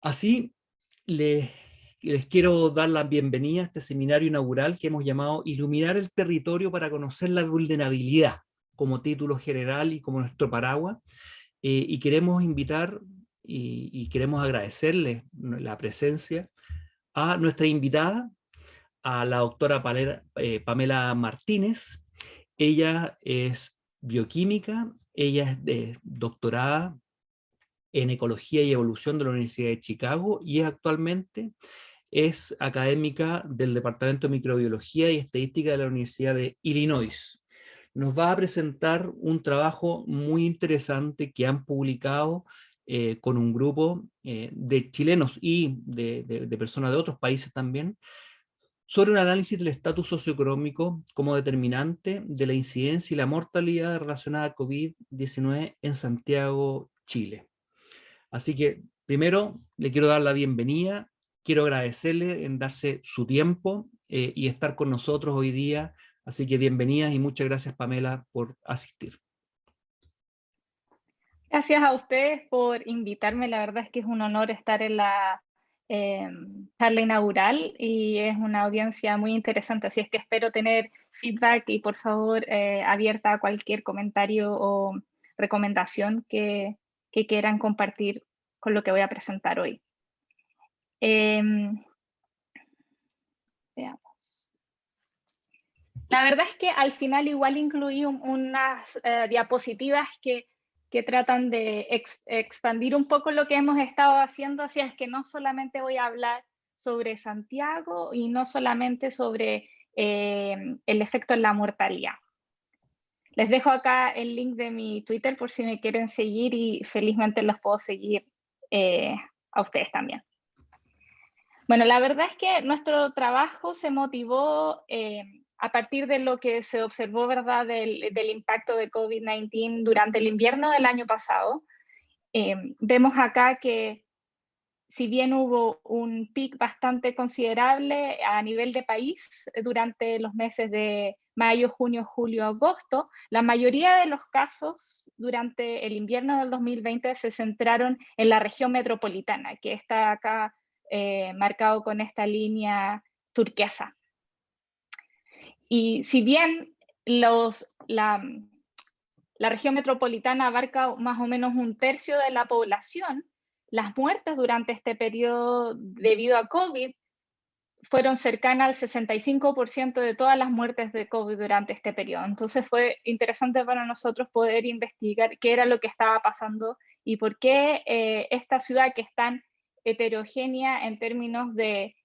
Así, les, les quiero dar la bienvenida a este seminario inaugural que hemos llamado Iluminar el territorio para conocer la vulnerabilidad, como título general y como nuestro paraguas. Y queremos invitar y queremos agradecerles la presencia a nuestra invitada, a la doctora Pamela Martínez. Ella es bioquímica, ella es doctorada en Ecología y Evolución de la Universidad de Chicago y actualmente es académica del Departamento de Microbiología y Estadística de la Universidad de Illinois. Nos va a presentar un trabajo muy interesante que han publicado con un grupo de chilenos y de personas de otros países también, sobre un análisis del estatus socioeconómico como determinante de la incidencia y la mortalidad relacionada a COVID-19 en Santiago, Chile. Así que primero le quiero dar la bienvenida, quiero agradecerle en darse su tiempo y estar con nosotros hoy día. Así que bienvenidas y muchas gracias, Pamela, por asistir. Gracias a ustedes por invitarme. La verdad es que es un honor estar en la charla inaugural y es una audiencia muy interesante, así es que espero tener feedback y por favor abierta a cualquier comentario o recomendación que quieran compartir con lo que voy a presentar hoy. Veamos. La verdad es que al final igual incluí unas diapositivas que tratan de expandir un poco lo que hemos estado haciendo, así es que no solamente voy a hablar sobre Santiago y no solamente sobre el efecto en la mortalidad. Les dejo acá el link de mi Twitter por si me quieren seguir y felizmente los puedo seguir a ustedes también. Bueno, la verdad es que nuestro trabajo se motivó a partir de lo que se observó, ¿verdad?, del impacto de COVID-19 durante el invierno del año pasado. Vemos acá que si bien hubo un pic bastante considerable a nivel de país durante los meses de mayo, junio, julio, agosto, la mayoría de los casos durante el invierno del 2020 se centraron en la región metropolitana, que está acá marcado con esta línea turquesa. Y si bien la región metropolitana abarca más o menos un tercio de la población, las muertes durante este periodo debido a COVID fueron cercanas al 65% de todas las muertes de COVID durante este periodo. Entonces fue interesante para nosotros poder investigar qué era lo que estaba pasando y por qué esta ciudad, que es tan heterogénea en términos de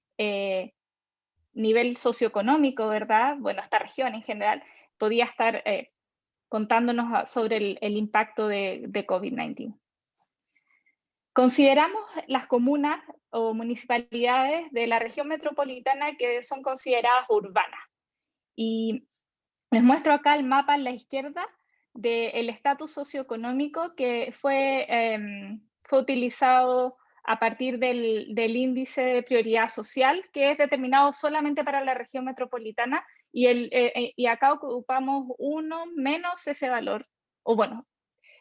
nivel socioeconómico, ¿verdad? Bueno, esta región en general podía estar contándonos sobre el impacto de COVID-19. Consideramos las comunas o municipalidades de la región metropolitana que son consideradas urbanas. Y les muestro acá el mapa en la izquierda del estatus socioeconómico que fue utilizado a partir del índice de prioridad social, que es determinado solamente para la región metropolitana, y acá ocupamos 1 menos ese valor, o bueno,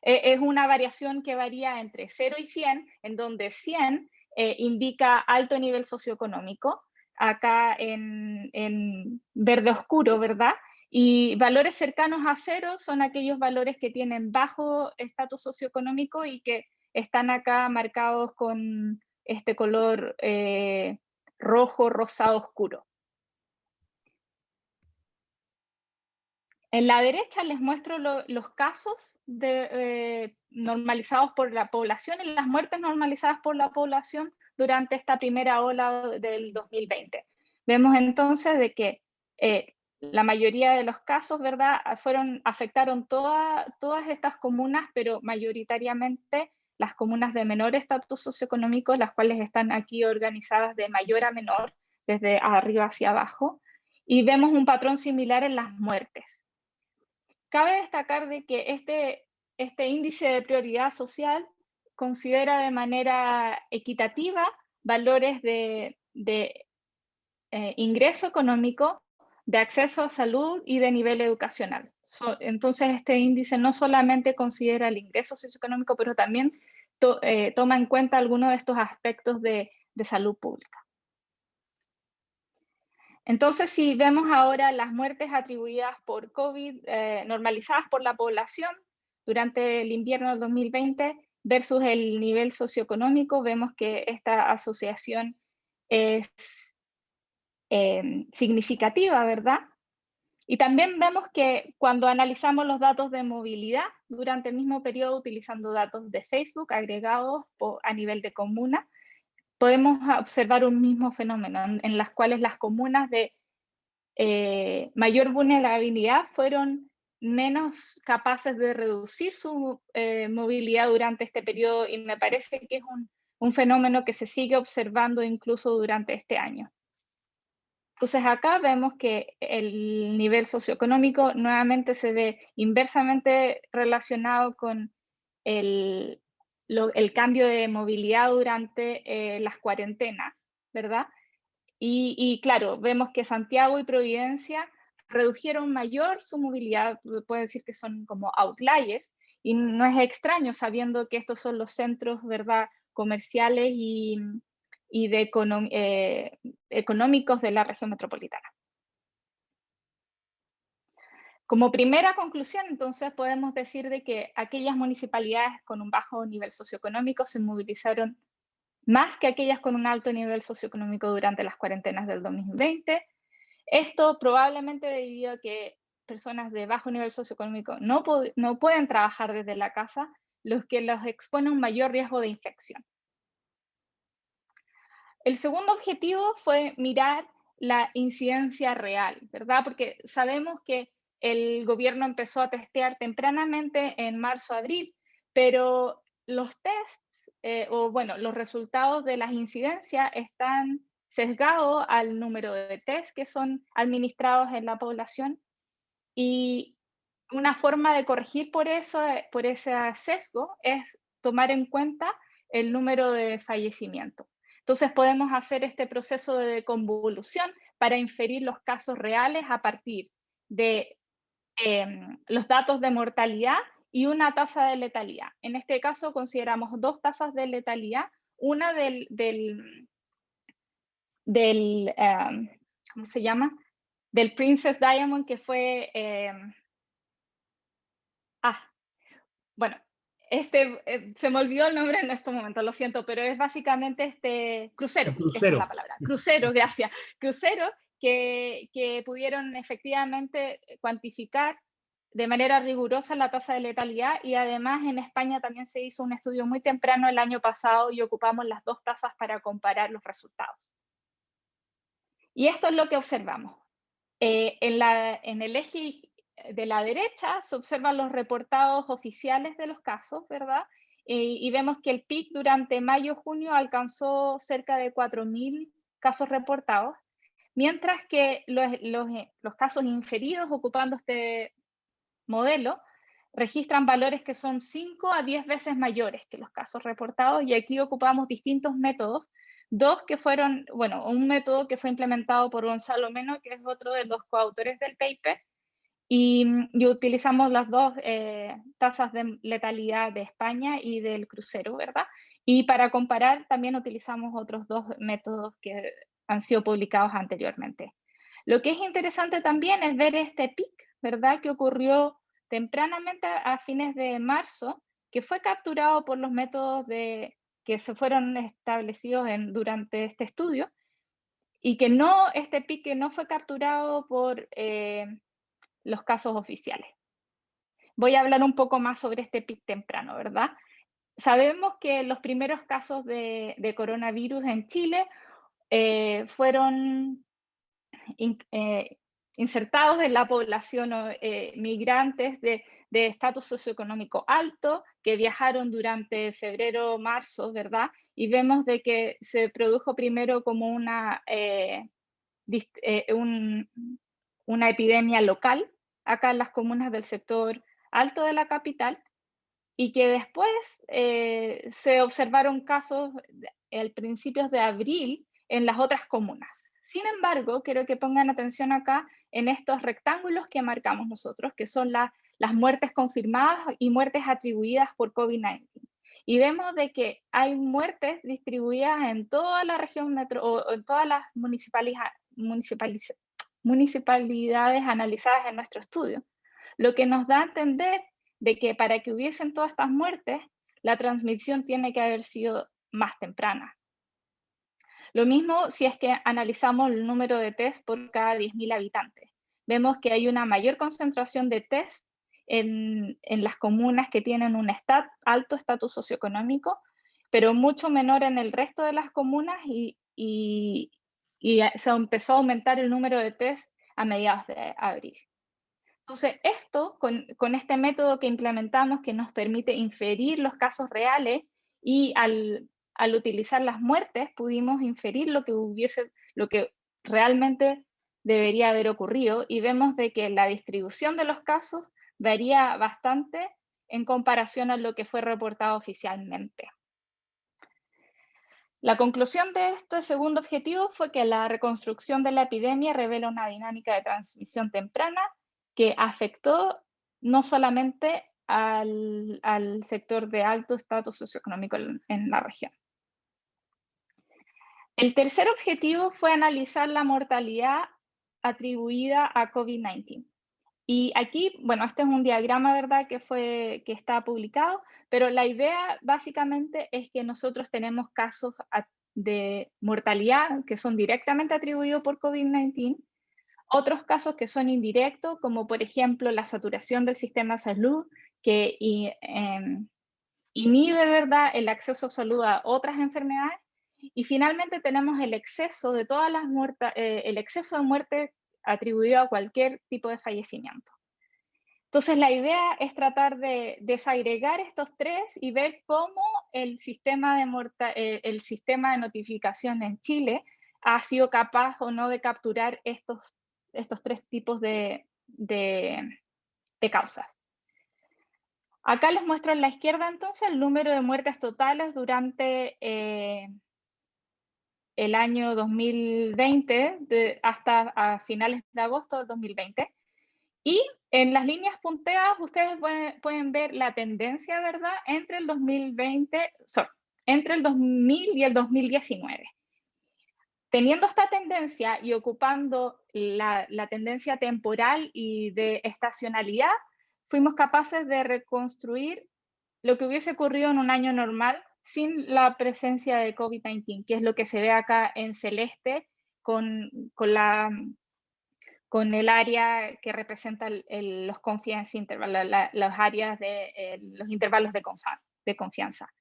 es una variación que varía entre 0 y 100, en donde 100 indica alto nivel socioeconómico, acá en verde oscuro, ¿verdad? Y valores cercanos a 0 son aquellos valores que tienen bajo estatus socioeconómico y que están acá marcados con este color rojo, rosado oscuro. En la derecha les muestro los casos normalizados por la población y las muertes normalizadas por la población durante esta primera ola del 2020. Vemos entonces de que la mayoría de los casos, ¿verdad?, afectaron todas estas comunas, pero mayoritariamente las comunas de menor estatus socioeconómico, las cuales están aquí organizadas de mayor a menor, desde arriba hacia abajo, y vemos un patrón similar en las muertes. Cabe destacar de que este índice de prioridad social considera de manera equitativa valores de ingreso económico, de acceso a salud y de nivel educacional. Entonces este índice no solamente considera el ingreso socioeconómico, pero también toma en cuenta algunos de estos aspectos de salud pública. Entonces, si vemos ahora las muertes atribuidas por COVID normalizadas por la población durante el invierno del 2020 versus el nivel socioeconómico, vemos que esta asociación es significativa, ¿verdad? Y también vemos que cuando analizamos los datos de movilidad durante el mismo periodo utilizando datos de Facebook agregados a nivel de comuna, podemos observar un mismo fenómeno en las cuales las comunas de mayor vulnerabilidad fueron menos capaces de reducir su movilidad durante este periodo, y me parece que es un fenómeno que se sigue observando incluso durante este año. Entonces acá vemos que el nivel socioeconómico nuevamente se ve inversamente relacionado con el cambio de movilidad durante las cuarentenas, ¿verdad? Y claro, vemos que Santiago y Providencia redujeron mayor su movilidad, puede decir que son como outliers, y no es extraño sabiendo que estos son los centros, ¿verdad?, comerciales y económicos de la región metropolitana. Como primera conclusión, entonces, podemos decir de que aquellas municipalidades con un bajo nivel socioeconómico se movilizaron más que aquellas con un alto nivel socioeconómico durante las cuarentenas del 2020. Esto probablemente debido a que personas de bajo nivel socioeconómico no pueden trabajar desde la casa, los que los expone a un mayor riesgo de infección. El segundo objetivo fue mirar la incidencia real, ¿verdad? Porque sabemos que el gobierno empezó a testear tempranamente en marzo-abril, pero los tests, los resultados de las incidencias están sesgados al número de tests que son administrados en la población, y una forma de corregir por ese sesgo es tomar en cuenta el número de fallecimientos. Entonces podemos hacer este proceso de convolución para inferir los casos reales a partir de los datos de mortalidad y una tasa de letalidad. En este caso consideramos dos tasas de letalidad, una ¿cómo se llama? Del Princess Diamond, que fue, bueno, se me olvidó el nombre en este momento, lo siento, pero es básicamente crucero, esa es la palabra, crucero, gracias, crucero, que pudieron efectivamente cuantificar de manera rigurosa la tasa de letalidad, y además en España también se hizo un estudio muy temprano el año pasado y ocupamos las dos tasas para comparar los resultados. Y esto es lo que observamos. En el eje de la derecha se observan los reportados oficiales de los casos, ¿verdad? Y vemos que el pic durante mayo-junio alcanzó cerca de 4.000 casos reportados, mientras que los casos inferidos ocupando este modelo registran valores que son 5 a 10 veces mayores que los casos reportados, y aquí ocupamos distintos métodos. Dos que fueron, un método que fue implementado por Gonzalo Meno, que es otro de los coautores del paper, y utilizamos las dos tasas de letalidad de España y del crucero, ¿verdad? Y para comparar también utilizamos otros dos métodos que han sido publicados anteriormente. Lo que es interesante también es ver este pic, ¿verdad? Que ocurrió tempranamente a fines de marzo, que fue capturado por los métodos que se fueron establecidos durante este estudio, y que este pique no fue capturado por los casos oficiales. Voy a hablar un poco más sobre este pic temprano, ¿verdad? Sabemos que los primeros casos de coronavirus en Chile fueron insertados en la población migrantes de estatus socioeconómico alto, que viajaron durante febrero, marzo, ¿verdad? Y vemos de que se produjo primero como una epidemia local, acá en las comunas del sector alto de la capital, y que después se observaron casos al principios de abril en las otras comunas. Sin embargo, quiero que pongan atención acá en estos rectángulos que marcamos nosotros, que son las muertes confirmadas y muertes atribuidas por COVID-19. Y vemos de que hay muertes distribuidas en toda la región metro, o en todas las municipalidades analizadas en nuestro estudio, lo que nos da a entender de que para que hubiesen todas estas muertes, la transmisión tiene que haber sido más temprana. Lo mismo si es que analizamos el número de test por cada 10.000 habitantes. Vemos que hay una mayor concentración de test en las comunas que tienen un alto estatus socioeconómico, pero mucho menor en el resto de las comunas y se empezó a aumentar el número de test a mediados de abril. Entonces, esto, con este método que implementamos que nos permite inferir los casos reales y al utilizar las muertes pudimos inferir lo que realmente debería haber ocurrido y vemos de que la distribución de los casos varía bastante en comparación a lo que fue reportado oficialmente. La conclusión de este segundo objetivo fue que la reconstrucción de la epidemia revela una dinámica de transmisión temprana que afectó no solamente al sector de alto estatus socioeconómico en la región. El tercer objetivo fue analizar la mortalidad atribuida a COVID-19. Y aquí, bueno, este es un diagrama, ¿verdad?, que está publicado, pero la idea básicamente es que nosotros tenemos casos de mortalidad que son directamente atribuidos por COVID-19, otros casos que son indirectos, como por ejemplo la saturación del sistema de salud, que inhibe, ¿verdad?, el acceso a salud a otras enfermedades. Y finalmente tenemos el exceso de todas las muertes, el exceso de muerte atribuido a cualquier tipo de fallecimiento. Entonces, la idea es tratar de desagregar estos tres y ver cómo el sistema de notificación en Chile ha sido capaz o no de capturar estos tres tipos de causas. Acá les muestro en la izquierda, entonces, el número de muertes totales durante el año 2020 hasta a finales de agosto del 2020. Y en las líneas punteadas ustedes pueden ver la tendencia, ¿verdad?, entre el 2000 y el 2019. Teniendo esta tendencia y ocupando la tendencia temporal y de estacionalidad, fuimos capaces de reconstruir lo que hubiese ocurrido en un año normal sin la presencia de COVID-19, que es lo que se ve acá en celeste con el área que representa los confidence intervals, los áreas los intervalos de confianza.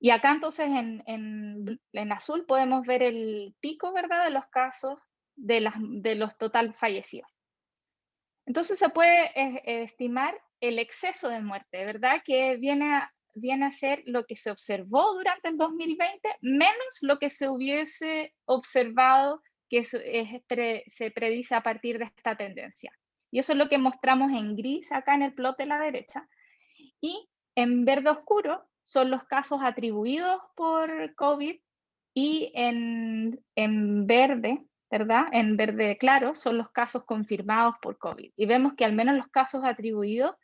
Y acá entonces en azul podemos ver el pico, ¿verdad?, de los casos de los total fallecidos. Entonces se puede estimar el exceso de muerte, ¿verdad?, que viene a ser lo que se observó durante el 2020 menos lo que se hubiese observado que se predice a partir de esta tendencia. Y eso es lo que mostramos en gris acá en el plot de la derecha. Y en verde oscuro son los casos atribuidos por COVID y en verde, ¿verdad?, en verde claro son los casos confirmados por COVID. Y vemos que al menos los casos atribuidos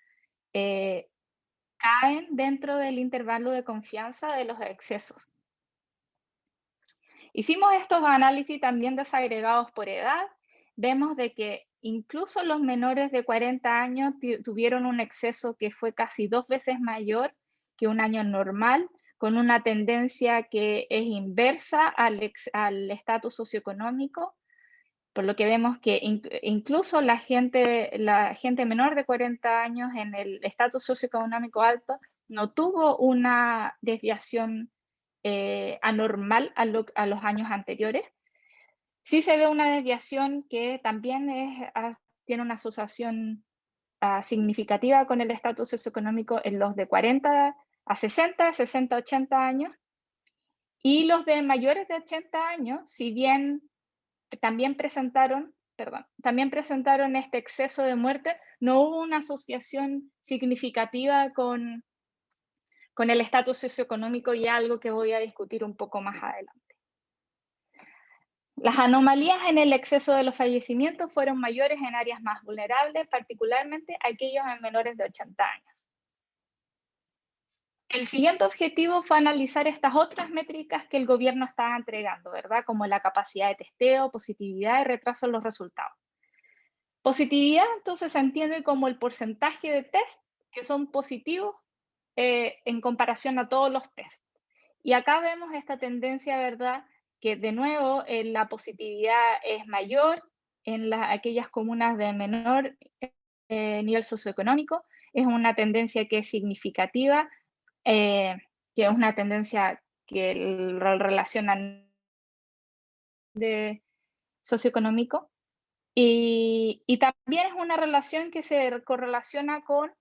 caen dentro del intervalo de confianza de los excesos. Hicimos estos análisis también desagregados por edad. Vemos de que incluso los menores de 40 años tuvieron un exceso que fue casi 2 veces mayor que un año normal, con una tendencia que es inversa al estatus socioeconómico, por lo que vemos que incluso la gente menor de 40 años en el estatus socioeconómico alto no tuvo una desviación anormal a los años anteriores. Sí se ve una desviación que también tiene una asociación significativa con el estatus socioeconómico en los de 40 a 60, 60 a 80 años. Y los de mayores de 80 años, si bien también presentaron este exceso de muerte, no hubo una asociación significativa con el estatus socioeconómico, y algo que voy a discutir un poco más adelante. Las anomalías en el exceso de los fallecimientos fueron mayores en áreas más vulnerables, particularmente aquellos en menores de 80 años. El siguiente objetivo fue analizar estas otras métricas que el gobierno estaba entregando, ¿verdad? Como la capacidad de testeo, positividad y retraso en los resultados. Positividad, entonces, se entiende como el porcentaje de test que son positivos en comparación a todos los tests. Y acá vemos esta tendencia, ¿verdad? Que de nuevo la positividad es mayor en aquellas comunas de menor nivel socioeconómico. Es una tendencia que es significativa, que es una tendencia que relacionan de socioeconómico. Y también es una relación que se correlaciona con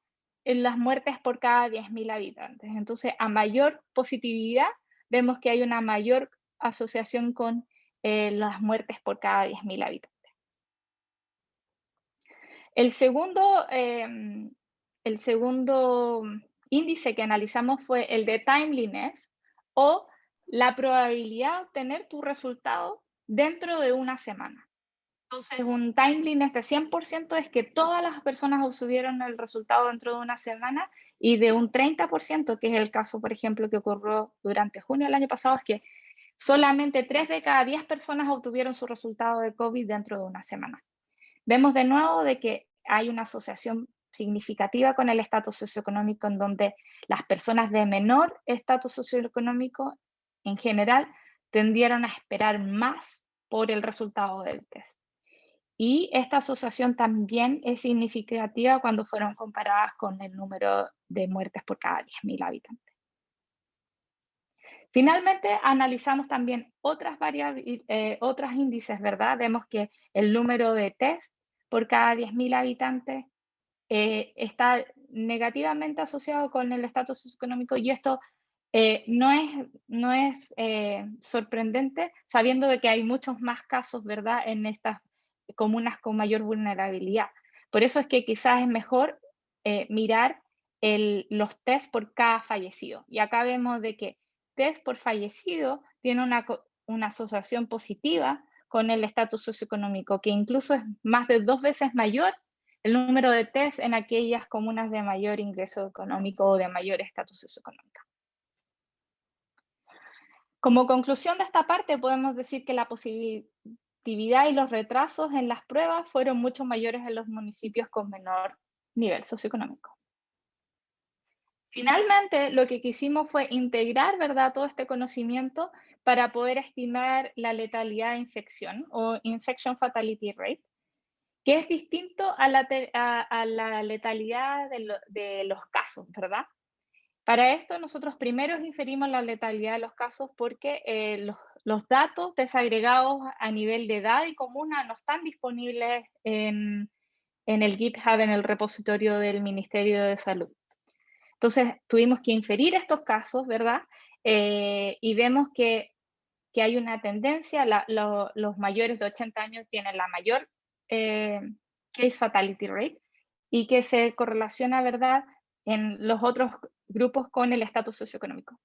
las muertes por cada 10.000 habitantes. Entonces, a mayor positividad, vemos que hay una mayor asociación con las muertes por cada 10.000 habitantes. El segundo, el segundo índice que analizamos fue el de timeliness, o la probabilidad de obtener tu resultado dentro de una semana. Entonces, un timeliness de 100% es que todas las personas obtuvieron el resultado dentro de una semana, y de un 30%, que es el caso, por ejemplo, que ocurrió durante junio del año pasado, es que solamente 3 de cada 10 personas obtuvieron su resultado de COVID dentro de una semana. Vemos de nuevo de que hay una asociación significativa con el estatus socioeconómico, en donde las personas de menor estatus socioeconómico en general tendieron a esperar más por el resultado del test. Y esta asociación también es significativa cuando fueron comparadas con el número de muertes por cada 10.000 habitantes. Finalmente, analizamos también otros índices, ¿verdad? Vemos que el número de test por cada 10.000 habitantes está negativamente asociado con el estatus socioeconómico, y esto no es sorprendente, sabiendo de que hay muchos más casos, ¿verdad?, en estas comunas con mayor vulnerabilidad. Por eso es que quizás es mejor mirar los test por cada fallecido. Y acá vemos de que test por fallecido tiene una asociación positiva con el estatus socioeconómico, que incluso es más de 2 veces mayor el número de test en aquellas comunas de mayor ingreso económico o de mayor estatus socioeconómico. Como conclusión de esta parte, podemos decir que la positividad y los retrasos en las pruebas fueron mucho mayores en los municipios con menor nivel socioeconómico. Finalmente, lo que quisimos fue integrar, ¿verdad?, todo este conocimiento para poder estimar la letalidad de infección, o infection fatality rate, que es distinto a la letalidad de los casos, ¿verdad? Para esto, nosotros primero inferimos la letalidad de los casos porque los datos desagregados a nivel de edad y comuna no están disponibles en el GitHub, en el repositorio del Ministerio de Salud. Entonces, tuvimos que inferir estos casos, ¿verdad? Y vemos que hay una tendencia, los mayores de 80 años tienen la mayor case fatality rate, y que se correlaciona, ¿verdad?, en los otros grupos con el estatus socioeconómico.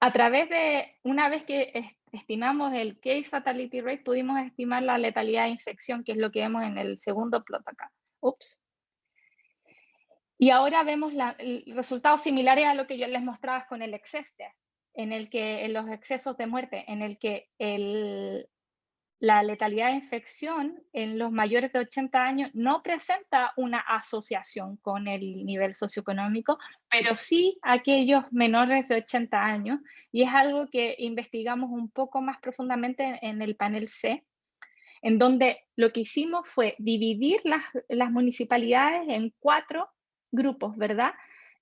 A través de, una vez que estimamos el case fatality rate, pudimos estimar la letalidad de infección, que es lo que vemos en el segundo plot acá. Ups. Y ahora vemos resultados similares a lo que yo les mostraba con el excess, en los excesos de muerte, en el que la letalidad de infección en los mayores de 80 años no presenta una asociación con el nivel socioeconómico, pero sí aquellos menores de 80 años, y es algo que investigamos un poco más profundamente en el panel C, en donde lo que hicimos fue dividir las municipalidades en 4 grupos, ¿verdad?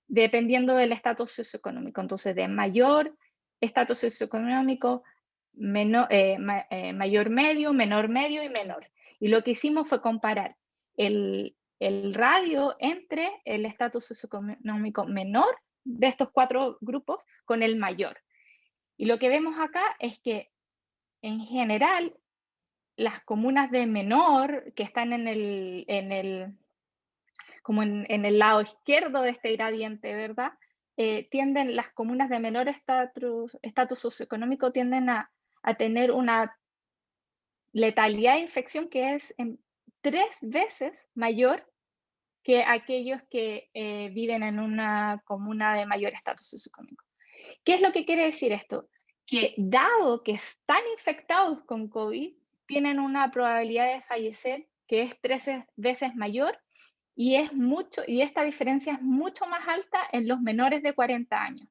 Dependiendo del estatus socioeconómico. Entonces, de mayor estatus socioeconómico, mayor medio, menor medio y menor. Y lo que hicimos fue comparar el radio entre el estatus socioeconómico menor de estos 4 grupos con el mayor. Y lo que vemos acá es que, en general, las comunas de menor, que están como en el lado izquierdo de este gradiente, ¿verdad? Las comunas de menor estatus socioeconómico tienden a tener una letalidad de infección que es 3 veces mayor que aquellos que viven en una comuna de mayor estatus socioeconómico. ¿Qué es lo que quiere decir esto? Que dado que están infectados con COVID, tienen una probabilidad de fallecer que es 13 veces mayor y esta diferencia es mucho más alta en los menores de 40 años.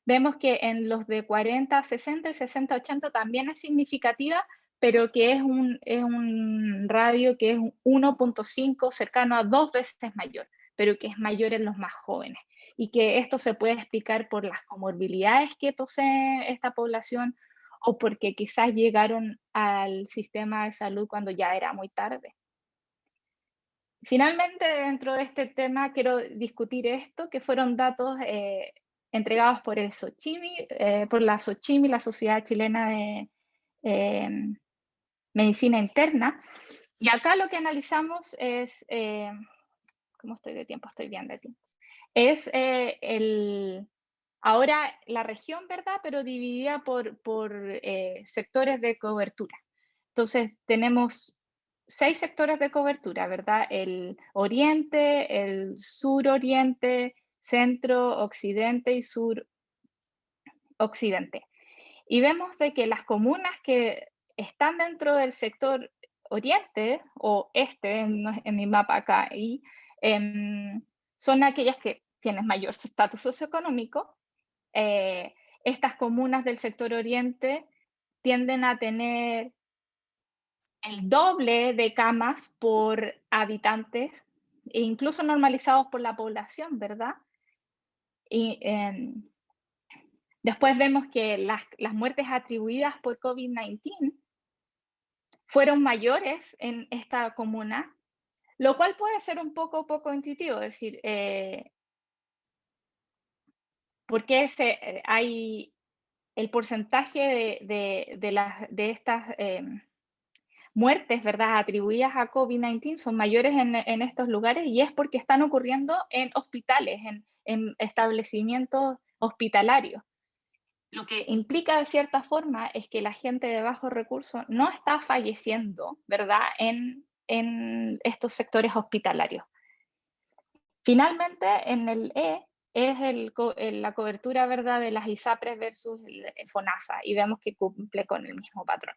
Vemos que en los de 40 a 60 y 60 a 80 también es significativa, pero que es un radio que es 1.5, cercano a 2 veces mayor, pero que es mayor en los más jóvenes. Y que esto se puede explicar por las comorbilidades que posee esta población o porque quizás llegaron al sistema de salud cuando ya era muy tarde. Finalmente, dentro de este tema, quiero discutir esto, que fueron datos entregados por el SOCHIMI, por la SOCHIMI, la Sociedad Chilena de Medicina Interna. Y acá lo que analizamos es, ¿cómo estoy de tiempo? Estoy bien de tiempo. Es ahora la región, ¿verdad? Pero dividida por sectores de cobertura. Entonces, tenemos 6 sectores de cobertura, ¿verdad? El oriente, el suroriente, centro, occidente y suroccidente. Y vemos de que las comunas que están dentro del sector oriente o este, en mi mapa acá, son aquellas que tienen mayor estatus socioeconómico. Estas comunas del sector oriente tienden a tener el doble de camas por habitantes, e incluso normalizados por la población, ¿verdad? Y después vemos que las muertes atribuidas por COVID-19 fueron mayores en esta comuna, lo cual puede ser un poco intuitivo, es decir, ¿por qué hay el porcentaje de estas muertes, ¿verdad?, atribuidas a COVID-19 son mayores en estos lugares? Y es porque están ocurriendo en hospitales, en establecimientos hospitalarios. Lo que implica de cierta forma es que la gente de bajos recursos no está falleciendo, ¿verdad?, en estos sectores hospitalarios. Finalmente, en el E es la cobertura, ¿verdad?, de las ISAPRES versus el FONASA, y vemos que cumple con el mismo patrón.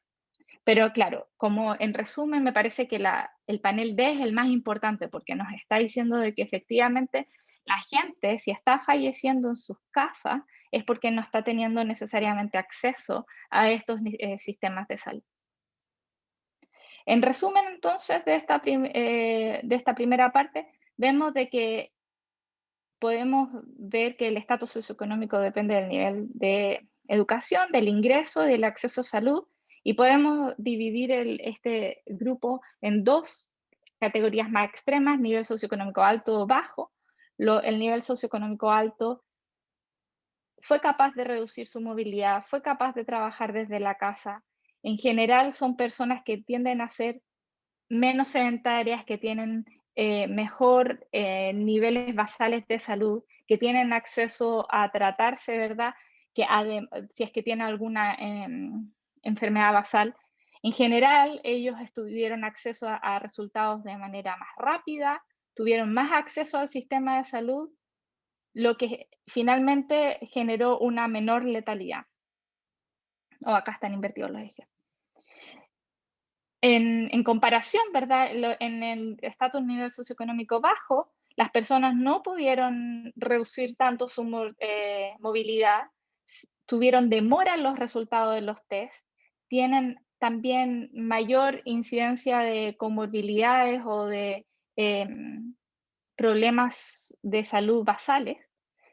Pero claro, como en resumen, me parece que el panel D es el más importante porque nos está diciendo de que efectivamente la gente, si está falleciendo en sus casas, es porque no está teniendo necesariamente acceso a estos sistemas de salud. En resumen, entonces, de esta primera parte, vemos de que podemos ver que el estatus socioeconómico depende del nivel de educación, del ingreso, del acceso a salud, y podemos dividir este grupo en 2 categorías más extremas: nivel socioeconómico alto o bajo. El nivel socioeconómico alto fue capaz de reducir su movilidad, fue capaz de trabajar desde la casa. En general son personas que tienden a ser menos sedentarias, que tienen mejor niveles basales de salud, que tienen acceso a tratarse, ¿verdad? Si es que tienen alguna enfermedad basal. En general, ellos tuvieron acceso a resultados de manera más rápida, tuvieron más acceso al sistema de salud, lo que finalmente generó una menor letalidad. Acá están invertidos los ejes. En comparación, ¿verdad? En el estatus nivel socioeconómico bajo, las personas no pudieron reducir tanto su movilidad, tuvieron demora en los resultados de los test, tienen también mayor incidencia de comorbilidades o de problemas de salud basales,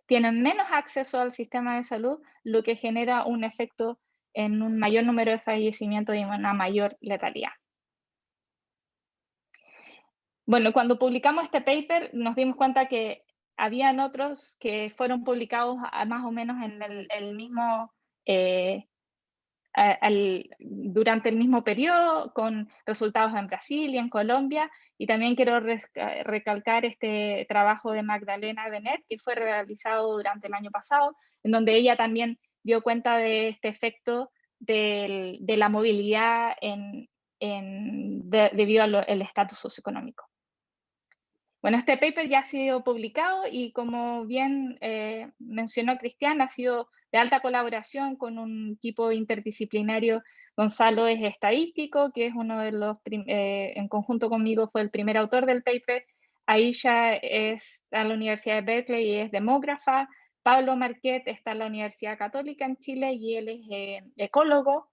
tienen menos acceso al sistema de salud, lo que genera un efecto en un mayor número de fallecimientos y una mayor letalidad. Bueno, cuando publicamos este paper nos dimos cuenta que habían otros que fueron publicados más o menos en el mismo, durante el mismo periodo, con resultados en Brasil y en Colombia. Y también quiero recalcar este trabajo de Magdalena Benet, que fue realizado durante el año pasado, en donde ella también dio cuenta de este efecto de la movilidad debido al estatus socioeconómico. Bueno, este paper ya ha sido publicado y como bien mencionó Cristian, ha sido de alta colaboración con un equipo interdisciplinario. Gonzalo es estadístico, que es uno de los, en conjunto conmigo fue el primer autor del paper. Aisha está en la Universidad de Berkeley y es demógrafa. Pablo Marquet está en la Universidad Católica en Chile y él es ecólogo.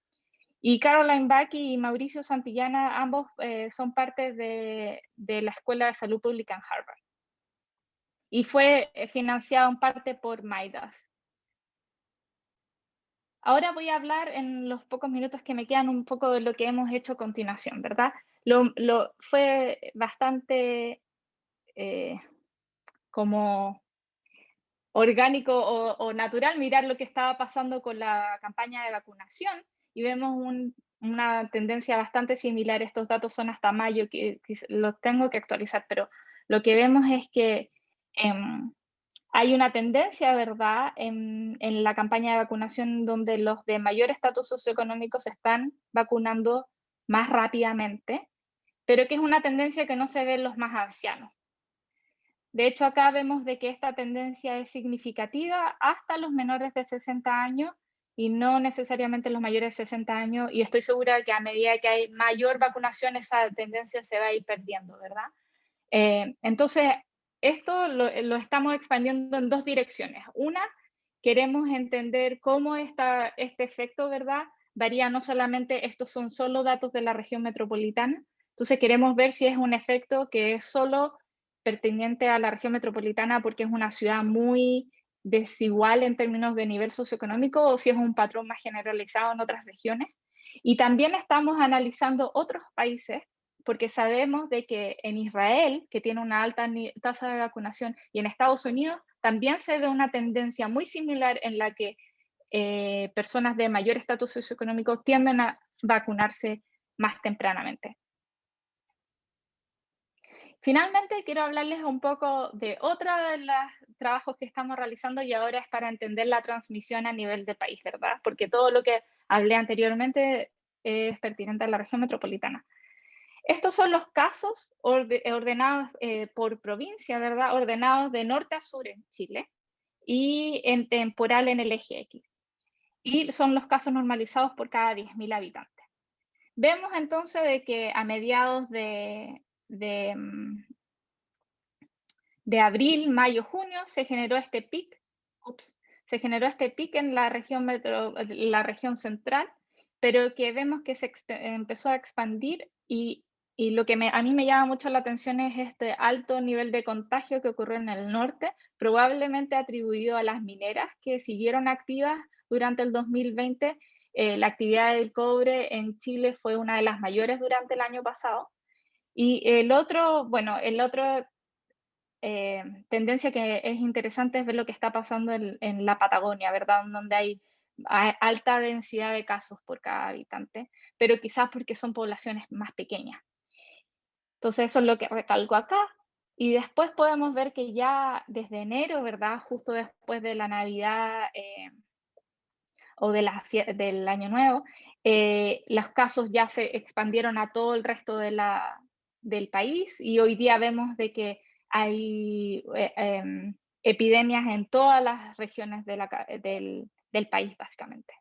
Y Caroline Bucky y Mauricio Santillana, ambos son parte de la Escuela de Salud Pública en Harvard. Y fue financiado en parte por Midas. Ahora voy a hablar en los pocos minutos que me quedan un poco de lo que hemos hecho a continuación, ¿verdad? Fue bastante como orgánico o natural mirar lo que estaba pasando con la campaña de vacunación y vemos una tendencia bastante similar. Estos datos son hasta mayo, que los tengo que actualizar, pero lo que vemos es que hay una tendencia, ¿verdad?, en la campaña de vacunación donde los de mayor estatus socioeconómico se están vacunando más rápidamente, pero que es una tendencia que no se ve en los más ancianos. De hecho, acá vemos de que esta tendencia es significativa hasta los menores de 60 años y no necesariamente los mayores de 60 años, y estoy segura que a medida que hay mayor vacunación, esa tendencia se va a ir perdiendo, ¿verdad? Entonces, esto lo estamos expandiendo en dos direcciones. Una, queremos entender cómo este efecto, ¿verdad?, varía. No solamente, estos son solo datos de la región metropolitana, entonces queremos ver si es un efecto que es solo pertinente a la región metropolitana porque es una ciudad muy desigual en términos de nivel socioeconómico o si es un patrón más generalizado en otras regiones. Y también estamos analizando otros países porque sabemos de que en Israel, que tiene una alta tasa de vacunación, y en Estados Unidos también se ve una tendencia muy similar en la que personas de mayor estatus socioeconómico tienden a vacunarse más tempranamente. Finalmente, quiero hablarles un poco de otro de los trabajos que estamos realizando y ahora es para entender la transmisión a nivel de país, ¿verdad? Porque todo lo que hablé anteriormente es pertinente a la región metropolitana. Estos son los casos ordenados por provincia, ¿verdad? Ordenados de norte a sur en Chile y en temporal en el eje X. Y son los casos normalizados por cada 10.000 habitantes. Vemos entonces de que a mediados de abril, mayo, junio se generó este pic, en la región central, pero que vemos que se empezó a expandir y lo que a mí me llama mucho la atención es este alto nivel de contagio que ocurrió en el norte, probablemente atribuido a las mineras que siguieron activas durante el 2020. La actividad del cobre en Chile fue una de las mayores durante el año pasado. Y el otro tendencia que es interesante es ver lo que está pasando en la Patagonia, ¿verdad? Donde hay alta densidad de casos por cada habitante, pero quizás porque son poblaciones más pequeñas. Entonces eso es lo que recalco acá. Y después podemos ver que ya desde enero, ¿verdad? Justo después de la Navidad o del Año Nuevo, los casos ya se expandieron a todo el resto del país y hoy día vemos de que hay epidemias en todas las regiones del país, básicamente.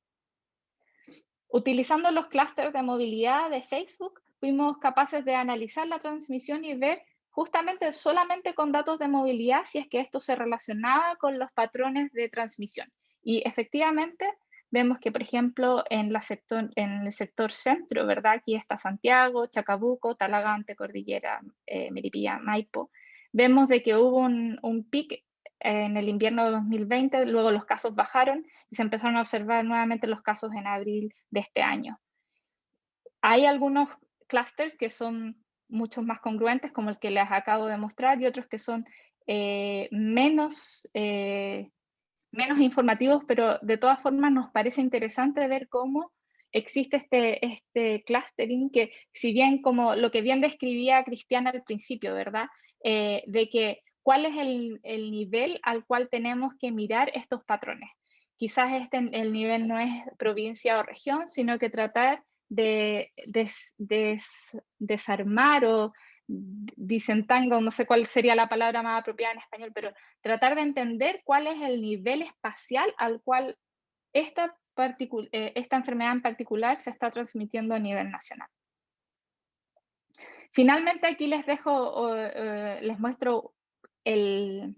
Utilizando los clústeres de movilidad de Facebook, fuimos capaces de analizar la transmisión y ver justamente solamente con datos de movilidad si es que esto se relacionaba con los patrones de transmisión. Y efectivamente vemos que, por ejemplo, en el sector centro, ¿verdad? Aquí está Santiago, Chacabuco, Talagante, Cordillera, Melipilla, Maipo. Vemos de que hubo un pic en el invierno de 2020, luego los casos bajaron y se empezaron a observar nuevamente los casos en abril de este año. Hay algunos clústeres que son mucho más congruentes, como el que les acabo de mostrar, y otros que son menos informativos, pero de todas formas nos parece interesante ver cómo existe este clustering que, si bien como lo que bien describía Cristiana al principio, ¿verdad? De que cuál es el nivel al cual tenemos que mirar estos patrones. Quizás el nivel no es provincia o región, sino que tratar de desarmar o disentangle, no sé cuál sería la palabra más apropiada en español, pero tratar de entender cuál es el nivel espacial al cual esta enfermedad en particular se está transmitiendo a nivel nacional. Finalmente aquí les dejo, les muestro el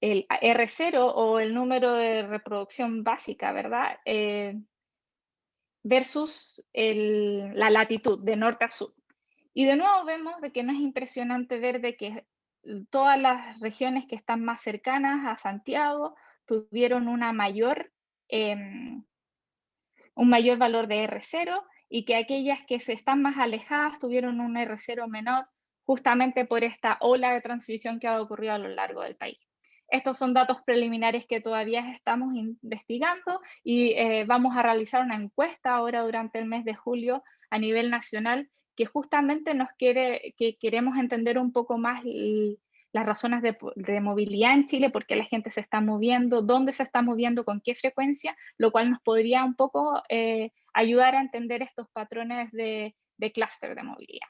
R0 o el número de reproducción básica, ¿verdad? Versus la latitud de norte a sur. Y de nuevo vemos de que no es impresionante ver de que todas las regiones que están más cercanas a Santiago tuvieron un mayor valor de R0 y que aquellas que se están más alejadas tuvieron un R0 menor justamente por esta ola de transmisión que ha ocurrido a lo largo del país. Estos son datos preliminares que todavía estamos investigando y vamos a realizar una encuesta ahora durante el mes de julio a nivel nacional que justamente que queremos entender un poco más las razones de movilidad en Chile, por qué la gente se está moviendo, dónde se está moviendo, con qué frecuencia, lo cual nos podría un poco ayudar a entender estos patrones de clúster de movilidad.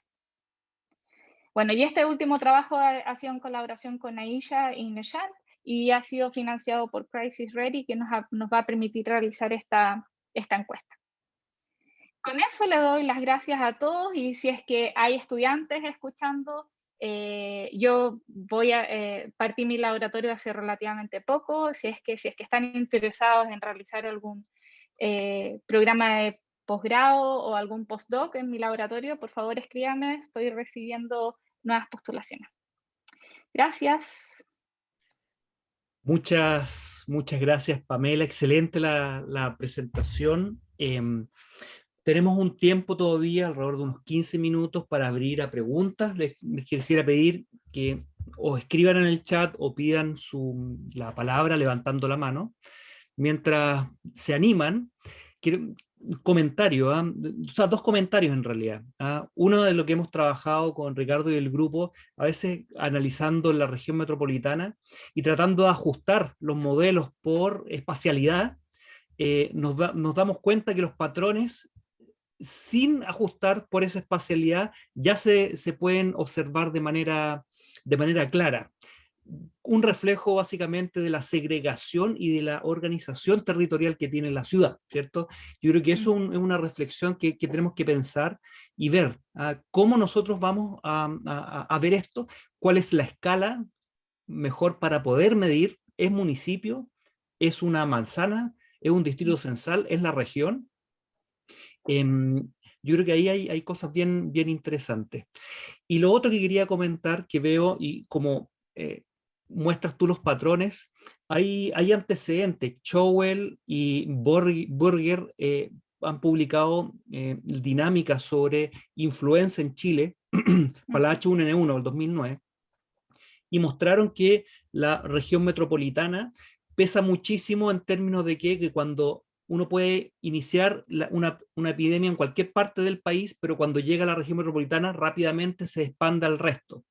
Bueno, y este último trabajo ha sido en colaboración con Aisha y Nishant y ha sido financiado por Crisis Ready, que nos va a permitir realizar esta encuesta. Con eso le doy las gracias a todos y si es que hay estudiantes escuchando, yo voy a partir mi laboratorio hace relativamente poco. Si es que están interesados en realizar algún programa de posgrado o algún postdoc en mi laboratorio, por favor escríbanme, estoy recibiendo nuevas postulaciones. Gracias. Muchas gracias, Pamela. Excelente la presentación. Tenemos un tiempo todavía, alrededor de unos 15 minutos, para abrir a preguntas. Les quisiera pedir que o escriban en el chat o pidan la palabra levantando la mano. Mientras se animan, quiero un comentario, o sea, dos comentarios en realidad. Uno de lo que hemos trabajado con Ricardo y el grupo, a veces analizando la región metropolitana y tratando de ajustar los modelos por espacialidad, nos damos cuenta que los patrones sin ajustar por esa espacialidad ya se pueden observar de manera clara. Un reflejo básicamente de la segregación y de la organización territorial que tiene la ciudad, ¿cierto? Yo creo que eso es una reflexión que tenemos que pensar y ver cómo nosotros vamos a ver esto, cuál es la escala mejor para poder medir, es municipio, es una manzana, es un distrito censal, es la región. Yo creo que ahí hay cosas bien interesantes. Y lo otro que quería comentar, que veo, y como muestras tú los patrones, hay antecedentes. Chowell y Burger han publicado dinámicas sobre influenza en Chile para la H1N1 del 2009 y mostraron que la región metropolitana pesa muchísimo en términos de que cuando uno puede iniciar una epidemia en cualquier parte del país, pero cuando llega a la región metropolitana rápidamente se expande al resto.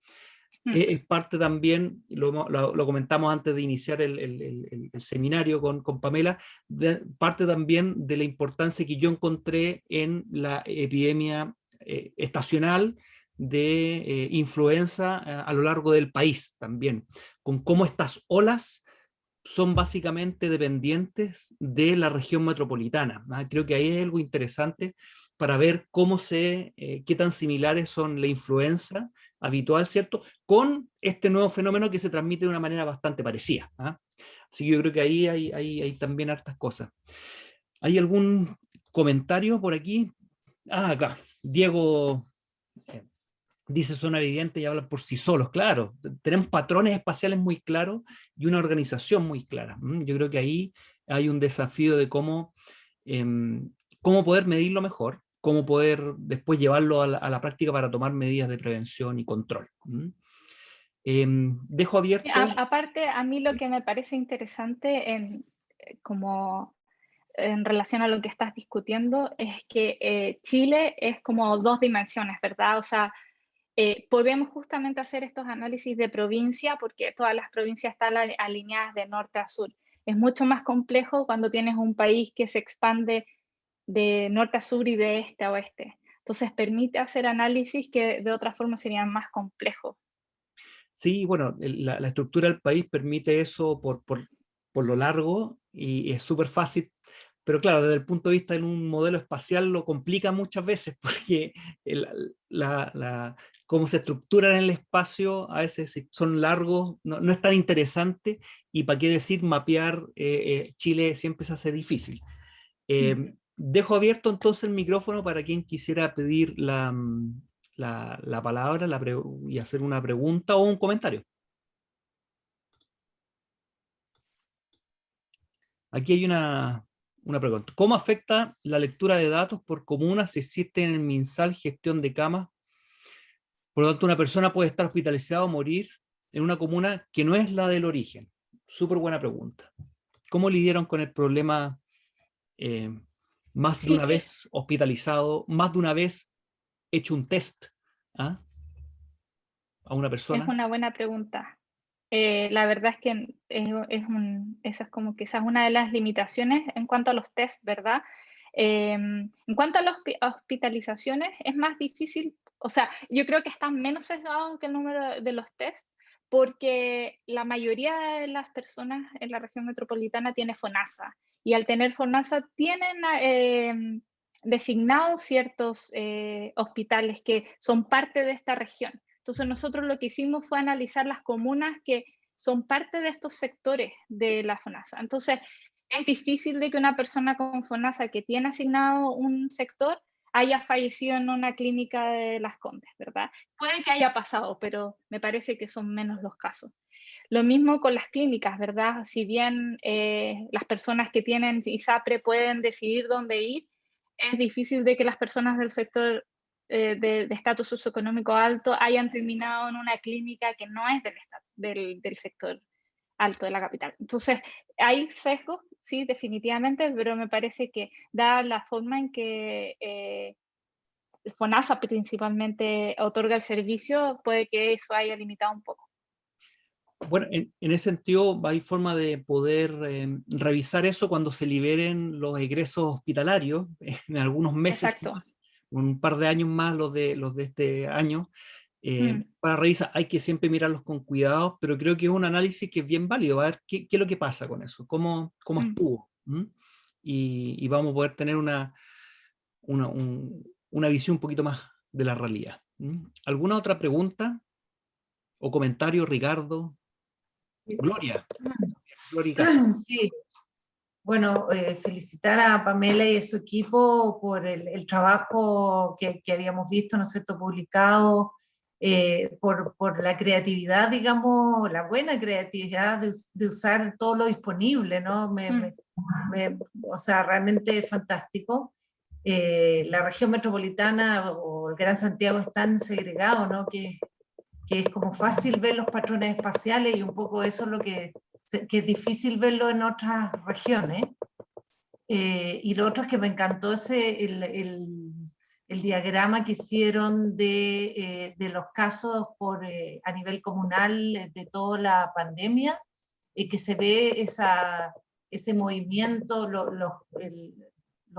Es parte también, lo comentamos antes de iniciar el seminario con Pamela, parte también de la importancia que yo encontré en la epidemia estacional de influenza a lo largo del país también, con cómo estas olas son básicamente dependientes de la región metropolitana. Creo que ahí hay algo interesante para ver qué tan similares son la influenza habitual, ¿cierto? Con este nuevo fenómeno que se transmite de una manera bastante parecida. Así que yo creo que ahí hay también hartas cosas. ¿Hay algún comentario por aquí? Acá. Diego dice son evidentes y hablan por sí solos, claro. Tenemos patrones espaciales muy claros y una organización muy clara. Yo creo que ahí hay un desafío de cómo poder medirlo mejor, cómo poder después llevarlo a la práctica para tomar medidas de prevención y control. Dejo abierto. Aparte, a mí lo que me parece interesante como en relación a lo que estás discutiendo es que Chile es como dos dimensiones, ¿verdad? O sea, podemos justamente hacer estos análisis de provincia porque todas las provincias están alineadas de norte a sur. Es mucho más complejo cuando tienes un país que se expande de norte a sur y de este a oeste. Entonces permite hacer análisis que de otra forma serían más complejos. Sí, bueno, la estructura del país permite eso por lo largo y es súper fácil, pero claro, desde el punto de vista de un modelo espacial lo complica muchas veces porque el- cómo se estructuran en el espacio a veces si son largos, no es tan interesante y para qué decir mapear Chile siempre se hace difícil. Dejo abierto entonces el micrófono para quien quisiera pedir la palabra y hacer una pregunta o un comentario. Aquí hay una pregunta. ¿Cómo afecta la lectura de datos por comunas si existe en el MinSal gestión de camas? Por lo tanto, una persona puede estar hospitalizada o morir en una comuna que no es la del origen. Súper buena pregunta. ¿Cómo lidiaron con el problema eh, más de Sí, una vez hospitalizado, más de una vez hecho un test ¿ah? A una es persona? una buena pregunta. La verdad es que esa es como quizás una de las limitaciones en cuanto a los test, ¿verdad? En cuanto a las hospitalizaciones, es más difícil, o sea, yo creo que están menos sesgados que el número de los test, porque la mayoría de las personas en la región metropolitana tiene FONASA, y al tener FONASA tienen designados ciertos hospitales que son parte de esta región. Entonces nosotros lo que hicimos fue analizar las comunas que son parte de estos sectores de la FONASA. Entonces es difícil de que una persona con FONASA que tiene asignado un sector haya fallecido en una clínica de Las Condes, ¿verdad? Puede que haya pasado, pero me parece que son menos los casos. Lo mismo con las clínicas, ¿verdad? Si bien las personas que tienen ISAPRE pueden decidir dónde ir, es difícil de que las personas del sector de estatus socioeconómico alto hayan terminado en una clínica que no es del sector alto de la capital. Entonces, hay sesgos, sí, definitivamente, pero me parece que dada la forma en que FONASA principalmente otorga el servicio, puede que eso haya limitado un poco. Bueno, en ese sentido hay forma de poder revisar eso cuando se liberen los egresos hospitalarios, en algunos meses Exacto. más, un par de años más los de este año, Mm, para revisar. Hay que siempre mirarlos con cuidado, pero creo que es un análisis que es bien válido, a ver qué es lo que pasa con eso, cómo mm. estuvo. Y vamos a poder tener una visión un poquito más de la realidad. ¿Alguna otra pregunta o comentario, Ricardo? Gloria, Gloria y Caso. Sí, bueno, felicitar a Pamela y a su equipo por el trabajo que habíamos visto, ¿no es cierto?, publicado, por la creatividad, digamos, la buena creatividad de usar todo lo disponible, ¿no? O sea, realmente fantástico. La región metropolitana o el Gran Santiago es tan segregado, ¿no? Que es como fácil ver los patrones espaciales y un poco eso es lo que es difícil verlo en otras regiones. Y lo otro es que me encantó el diagrama que hicieron de los casos a nivel comunal de toda la pandemia, que se ve ese movimiento, lo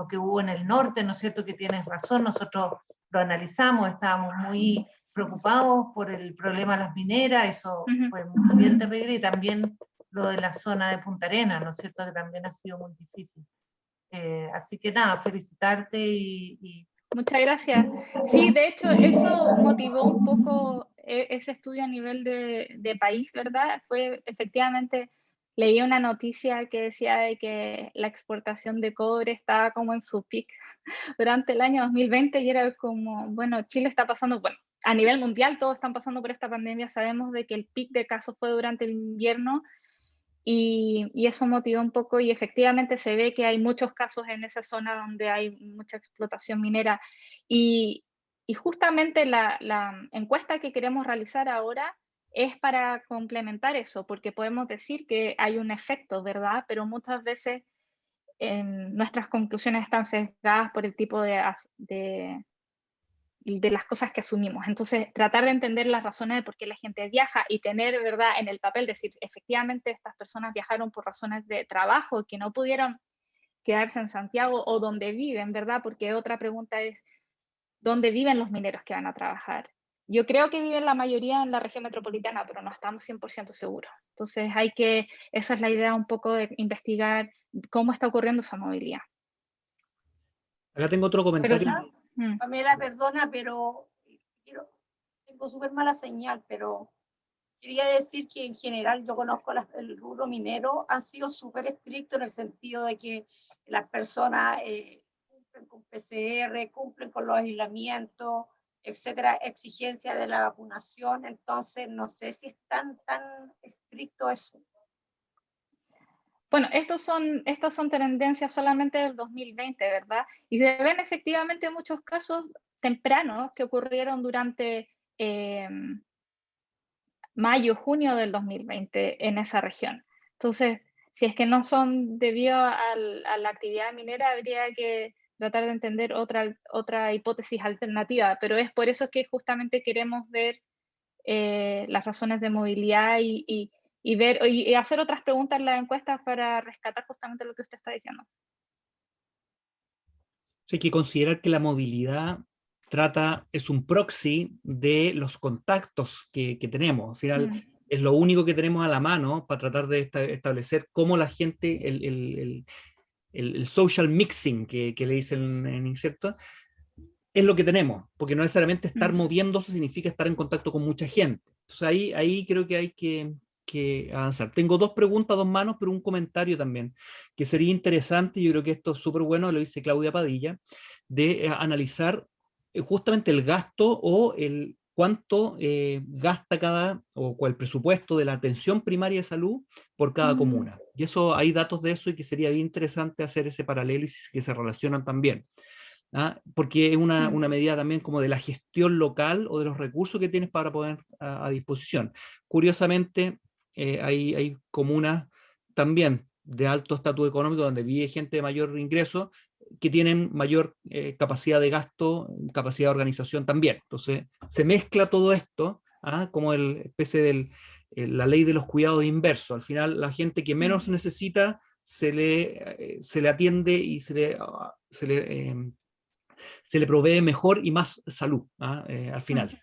que hubo en el norte, ¿no es cierto? Que tienes razón, nosotros lo analizamos, estábamos muy preocupados por el problema de las mineras, eso fue muy bien terrible, y también lo de la zona de Punta Arenas, ¿no es cierto? Que también ha sido muy difícil. Así que nada, felicitarte y... Muchas gracias. Sí, de hecho, eso motivó un poco ese estudio a nivel de país, ¿verdad? Fue efectivamente, leí una noticia que decía de que la exportación de cobre estaba como en su pic durante el año 2020 y era como, bueno, Chile está pasando, bueno, a nivel mundial todos están pasando por esta pandemia, sabemos de que el pic de casos fue durante el invierno y eso motivó un poco y efectivamente se ve que hay muchos casos en esa zona donde hay mucha explotación minera. Y, y justamente la encuesta que queremos realizar ahora es para complementar eso, porque podemos decir que hay un efecto, ¿verdad? Pero muchas veces nuestras conclusiones están sesgadas por el tipo de las cosas que asumimos. Entonces, tratar de entender las razones de por qué la gente viaja y tener, ¿verdad?, en el papel, decir, efectivamente, estas personas viajaron por razones de trabajo, que no pudieron quedarse en Santiago o donde viven, ¿verdad? Porque otra pregunta es, dónde viven los mineros que van a trabajar. Yo creo que viven la mayoría en la región metropolitana, pero no estamos 100% seguros. Entonces esa es la idea un poco de investigar cómo está ocurriendo esa movilidad. Acá tengo otro comentario. Pamela, perdona, pero tengo súper mala señal, pero quería decir que en general yo conozco el rubro minero, han sido súper estrictos en el sentido de que las personas cumplen con PCR, cumplen con los aislamientos, etcétera, exigencias de la vacunación, entonces no sé si es tan estricto eso. Bueno, estas son tendencias solamente del 2020, ¿verdad? Y se ven efectivamente muchos casos tempranos que ocurrieron durante mayo, junio del 2020 en esa región. Entonces, si es que no son debido a la actividad minera, habría que tratar de entender otra hipótesis alternativa, pero es por eso que justamente queremos ver las razones de movilidad y hacer otras preguntas en las encuestas para rescatar justamente lo que usted está diciendo. Hay que considerar que la movilidad es un proxy de los contactos que tenemos. Al final, es lo único que tenemos a la mano para tratar de establecer cómo la gente, el social mixing que le dicen en inserto, es lo que tenemos, porque no necesariamente estar moviéndose significa estar en contacto con mucha gente. Entonces ahí creo que hay que avanzar. Tengo dos preguntas, dos manos, pero un comentario también, que sería interesante, yo creo que esto es súper bueno, lo dice Claudia Padilla, de analizar justamente el gasto o el cuánto gasta o cuál presupuesto de la atención primaria de salud por cada comuna. Y eso, hay datos de eso y que sería bien interesante hacer ese paralelo y que se relacionan también. Porque es una medida también como de la gestión local o de los recursos que tienes para poner a disposición. Curiosamente, hay comunas también de alto estatus económico donde vive gente de mayor ingreso que tienen mayor capacidad de gasto, capacidad de organización también. Entonces, se mezcla todo esto como el especie de la ley de los cuidados inversos. Al final, la gente que menos necesita se le atiende y se le provee mejor y más salud al final.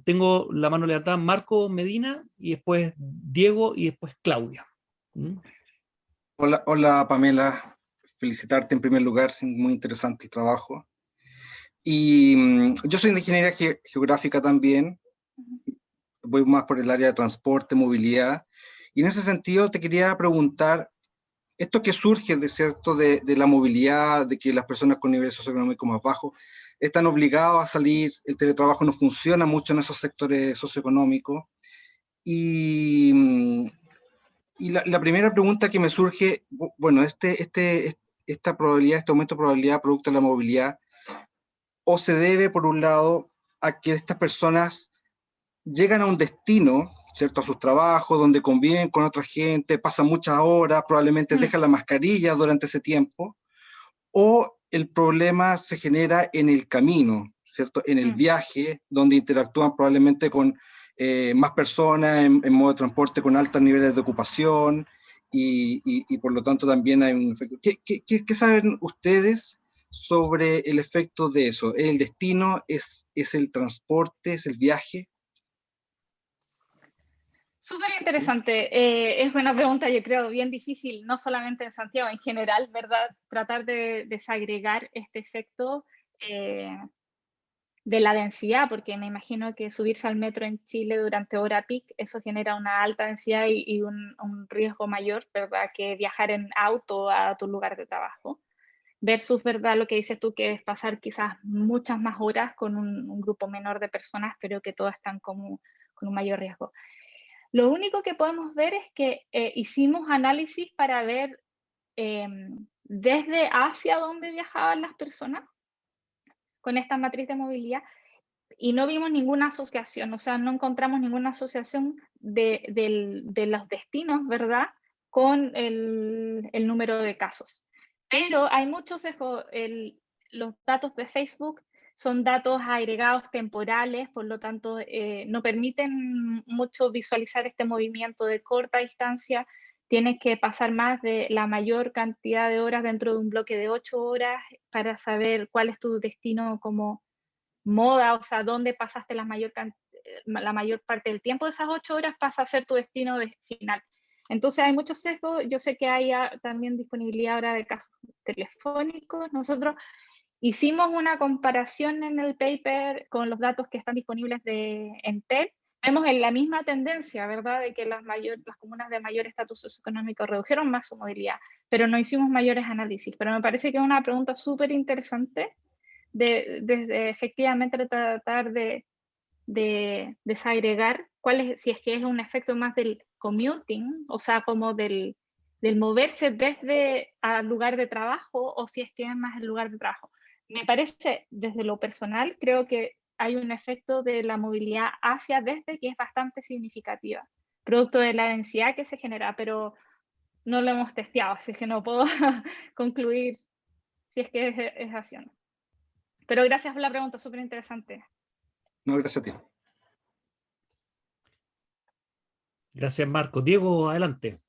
Tengo la mano levantada Marco Medina y después Diego y después Claudia. Hola Pamela, felicitarte en primer lugar, muy interesante el trabajo. Y yo soy de ingeniería geográfica también, voy más por el área de transporte, movilidad, y en ese sentido te quería preguntar, esto que surge de la movilidad, de que las personas con nivel socioeconómico más bajo están obligados a salir, el teletrabajo no funciona mucho en esos sectores socioeconómicos, y la primera pregunta que me surge, bueno, esta probabilidad, este aumento de probabilidad producto de la movilidad, o se debe, por un lado, a que estas personas llegan a un destino, ¿cierto? A sus trabajos, donde conviven con otra gente, pasan muchas horas, probablemente dejan la mascarilla durante ese tiempo, o el problema se genera en el camino, ¿cierto? En el viaje, donde interactúan probablemente con más personas en modo de transporte con altos niveles de ocupación y por lo tanto también hay un efecto. ¿Qué saben ustedes sobre el efecto de eso? ¿El destino es el transporte, es el viaje? Súper interesante. Es una pregunta, yo creo, bien difícil, no solamente en Santiago, en general, ¿verdad? Tratar de desagregar este efecto de la densidad, porque me imagino que subirse al metro en Chile durante hora peak, eso genera una alta densidad y un riesgo mayor, ¿verdad? Que viajar en auto a tu lugar de trabajo. Versus, ¿verdad? Lo que dices tú, que es pasar quizás muchas más horas con un grupo menor de personas, pero que todas están como con un mayor riesgo. Lo único que podemos ver es que hicimos análisis para ver desde hacia dónde viajaban las personas con esta matriz de movilidad y no vimos ninguna asociación, o sea, no encontramos ninguna asociación de los destinos, ¿verdad?, con el número de casos. Pero hay muchos, los datos de Facebook son datos agregados temporales, por lo tanto no permiten mucho visualizar este movimiento de corta distancia. tienes que pasar más de la mayor cantidad de horas dentro de un bloque de 8 horas para saber cuál es tu destino como moda, o sea, dónde pasaste la mayor parte del tiempo de esas 8 horas pasa a ser tu destino final. Entonces hay muchos sesgos, yo sé que hay también disponibilidad ahora de casos telefónicos. Nosotros hicimos una comparación en el paper con los datos que están disponibles de Entel. Vemos en la misma tendencia, ¿verdad?, de que las comunas de mayor estatus socioeconómico redujeron más su movilidad, pero no hicimos mayores análisis. Pero me parece que es una pregunta súper interesante de efectivamente tratar de desagregar si es que es un efecto más del commuting, o sea, como del moverse desde al lugar de trabajo, o si es que es más el lugar de trabajo. Me parece, desde lo personal, creo que hay un efecto de la movilidad desde que es bastante significativa, producto de la densidad que se genera, pero no lo hemos testeado, así que no puedo concluir si es que es así o no. Pero gracias por la pregunta, súper interesante. No, gracias a ti. Gracias, Marco. Diego, adelante.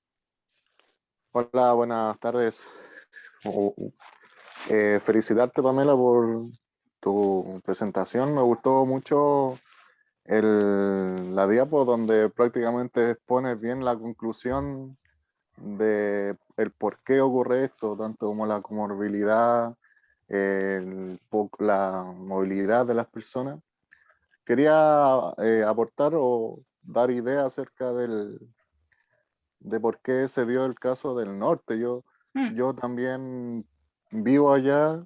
Hola, buenas tardes. Felicitarte, Pamela, por tu presentación. Me gustó mucho la diapo donde prácticamente expones bien la conclusión de el por qué ocurre esto, tanto como la comorbilidad, la movilidad de las personas. Quería aportar o dar ideas acerca de por qué se dio el caso del norte. Yo también vivo allá,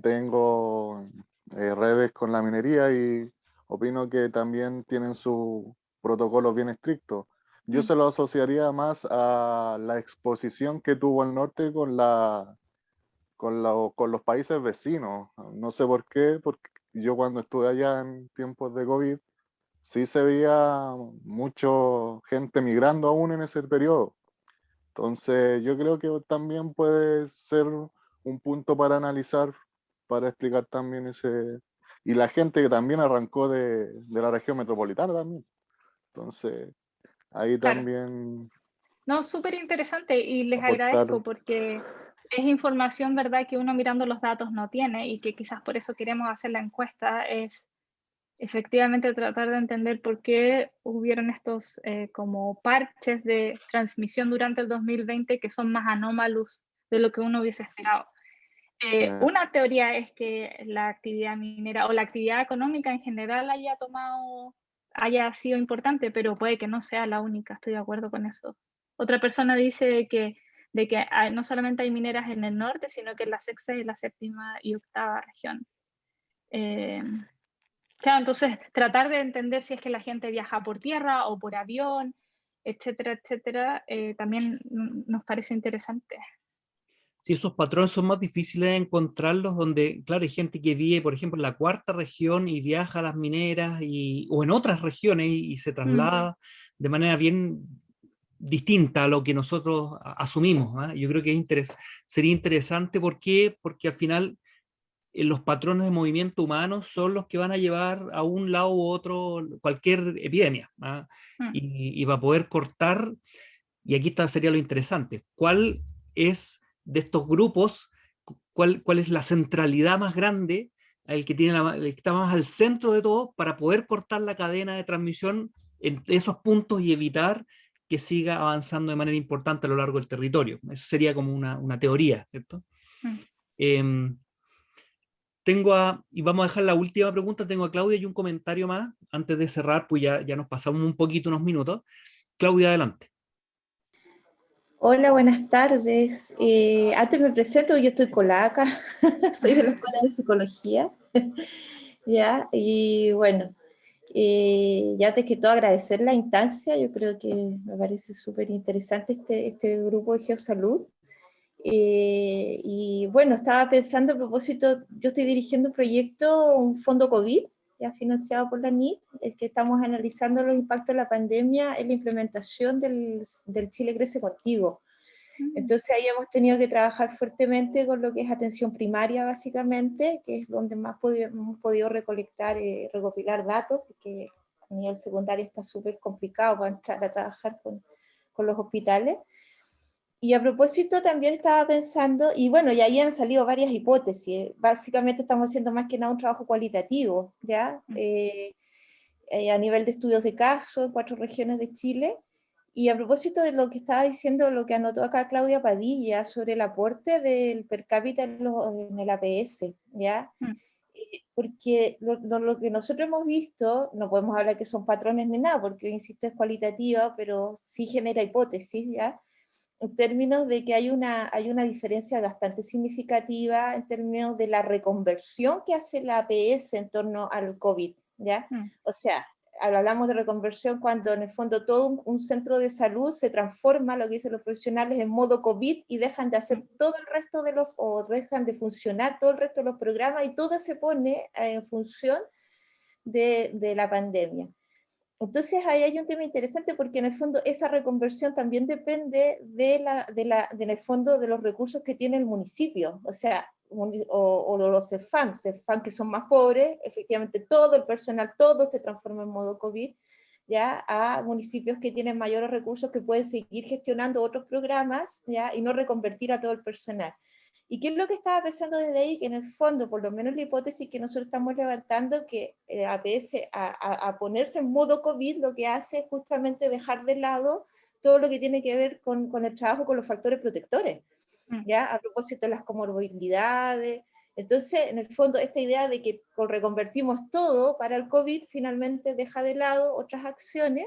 tengo redes con la minería y opino que también tienen sus protocolos bien estrictos. Yo se lo asociaría más a la exposición que tuvo el norte con los países vecinos. No sé por qué, porque yo cuando estuve allá en tiempos de COVID, sí se veía mucha gente migrando aún en ese periodo. Entonces, yo creo que también puede ser un punto para analizar, para explicar también ese... Y la gente que también arrancó de la región metropolitana también. Entonces, ahí Claro. también... No, súper interesante y les aportar... agradezco porque es información, ¿verdad?, que uno mirando los datos no tiene y que quizás por eso queremos hacer la encuesta, es efectivamente tratar de entender por qué hubieron estos como parches de transmisión durante el 2020 que son más anómalos de lo que uno hubiese esperado. Una teoría es que la actividad minera o la actividad económica en general haya sido importante, pero puede que no sea la única, estoy de acuerdo con eso. Otra persona dice de que no solamente hay mineras en el norte, sino que en la sexta y la séptima y octava región. Claro, entonces tratar de entender si es que la gente viaja por tierra o por avión, etcétera, etcétera, también nos parece interesante. Si esos patrones son más difíciles de encontrarlos, donde, claro, hay gente que vive, por ejemplo, en la cuarta región y viaja a las mineras o en otras regiones y se traslada de manera bien distinta a lo que nosotros asumimos. Yo creo que sería interesante. ¿Por qué? Porque al final los patrones de movimiento humano son los que van a llevar a un lado u otro cualquier epidemia. Y para poder cortar, y aquí sería lo interesante, ¿cuál es de estos grupos, cuál es la centralidad más grande, el que está más al centro de todo, para poder cortar la cadena de transmisión en esos puntos y evitar que siga avanzando de manera importante a lo largo del territorio? Esa sería como una teoría, ¿cierto? Y vamos a dejar la última pregunta. Tengo a Claudia y un comentario más antes de cerrar, pues ya nos pasamos un poquito, unos minutos. Claudia, adelante. Hola, buenas tardes. Antes me presento, yo estoy colaca, soy de la Escuela de Psicología. Ya, y bueno, ya antes que todo agradecer la instancia, yo creo que me parece súper interesante este grupo de Geosalud. Y bueno, estaba pensando a propósito, yo estoy dirigiendo un proyecto, un fondo COVID, ya financiado por la NIC, que estamos analizando los impactos de la pandemia en la implementación del Chile Crece Contigo. Entonces ahí hemos tenido que trabajar fuertemente con lo que es atención primaria básicamente, que es donde más hemos podido recopilar datos, porque a nivel secundario está súper complicado para entrar a trabajar con los hospitales. Y a propósito también estaba pensando, y bueno, y ahí han salido varias hipótesis, básicamente estamos haciendo más que nada un trabajo cualitativo, ¿ya? A nivel de estudios de caso en 4 regiones de Chile. Y a propósito de lo que estaba diciendo, lo que anotó acá Claudia Padilla sobre el aporte del per cápita en el APS, ¿ya? Porque lo que nosotros hemos visto, no podemos hablar que son patrones ni nada, porque insisto es cualitativa, pero sí genera hipótesis, ¿ya? En términos de que hay una diferencia bastante significativa en términos de la reconversión que hace la APS en torno al COVID, ¿ya? O sea, hablamos de reconversión cuando en el fondo todo un centro de salud se transforma, lo que dicen los profesionales, en modo COVID y dejan de hacer todo el resto de o dejan de funcionar todo el resto de los programas y todo se pone en función de la pandemia. Entonces ahí hay un tema interesante porque en el fondo esa reconversión también depende en el fondo de los recursos que tiene el municipio, o sea, o los CEFAM que son más pobres, efectivamente todo el personal, todo se transforma en modo COVID, ya, a municipios que tienen mayores recursos que pueden seguir gestionando otros programas, ya, y no reconvertir a todo el personal. ¿Y qué es lo que estaba pensando desde ahí? Que en el fondo, por lo menos la hipótesis que nosotros estamos levantando, que APS a ponerse en modo COVID lo que hace es justamente dejar de lado todo lo que tiene que ver con el trabajo con los factores protectores, ¿ya? A propósito de las comorbilidades. Entonces, en el fondo, esta idea de que reconvertimos todo para el COVID finalmente deja de lado otras acciones,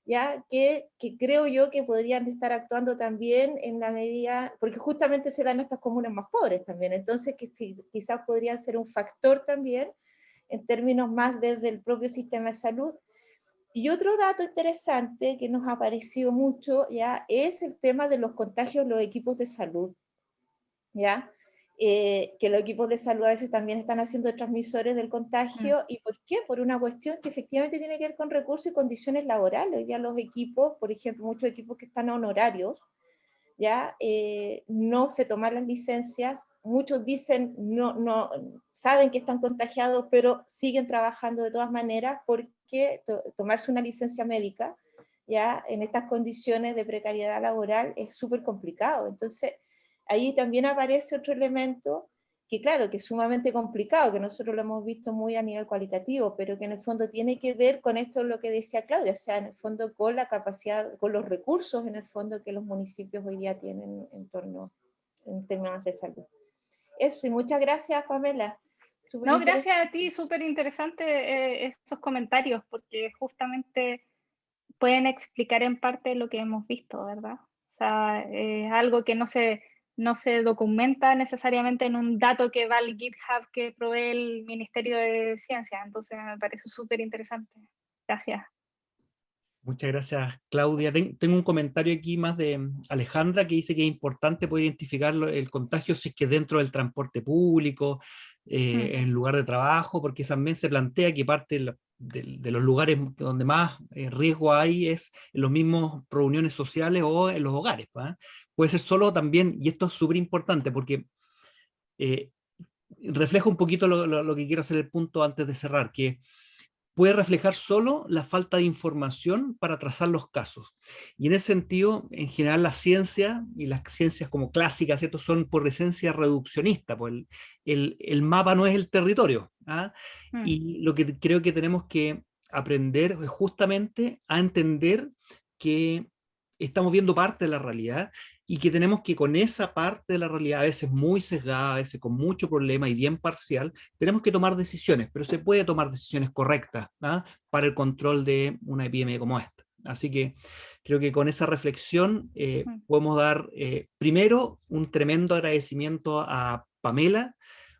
¿ya? Que creo yo que podrían estar actuando también en la medida, porque justamente se dan estas comunas más pobres también, entonces que quizás podrían ser un factor también en términos más desde el propio sistema de salud. Y otro dato interesante que nos ha parecido mucho, ¿ya? Es el tema de los contagios en los equipos de salud, ¿ya? Que los equipos de salud a veces también están haciendo transmisores del contagio. ¿Y por qué? Por una cuestión que efectivamente tiene que ver con recursos y condiciones laborales. Hoy día los equipos, por ejemplo, muchos equipos que están honorarios, ¿ya? No se toman las licencias, muchos dicen, no saben que están contagiados, pero siguen trabajando de todas maneras porque tomarse una licencia médica, ¿ya? En estas condiciones de precariedad laboral es súper complicado. Entonces, ahí también aparece otro elemento que claro, que es sumamente complicado, que nosotros lo hemos visto muy a nivel cualitativo, pero que en el fondo tiene que ver con esto lo que decía Claudia, o sea, en el fondo con la capacidad, con los recursos en el fondo que los municipios hoy día tienen en términos de salud. Eso, y muchas gracias, Pamela. No, gracias a ti, súper interesante esos comentarios, porque justamente pueden explicar en parte lo que hemos visto, ¿verdad? O sea, es algo que no se documenta necesariamente en un dato que va al GitHub que provee el Ministerio de Ciencia, entonces me parece súper interesante. Gracias. Muchas gracias, Claudia. Tengo un comentario aquí más de Alejandra que dice que es importante poder identificar el contagio si es que dentro del transporte público, en lugar de trabajo, porque también se plantea que parte de los lugares donde más riesgo hay es en los mismos reuniones sociales o en los hogares. Puede ser solo también, y esto es súper importante porque refleja un poquito lo que quiero hacer el punto antes de cerrar, que puede reflejar solo la falta de información para trazar los casos. Y en ese sentido, en general, la ciencia y las ciencias como clásicas, ¿cierto?, son por esencia reduccionistas, pues el mapa no es el territorio. Y lo que creo que tenemos que aprender es justamente a entender que estamos viendo parte de la realidad y que tenemos que con esa parte de la realidad, a veces muy sesgada, a veces con mucho problema y bien parcial, tenemos que tomar decisiones, pero se puede tomar decisiones correctas para el control de una epidemia como esta. Así que creo que con esa reflexión podemos dar primero un tremendo agradecimiento a Pamela,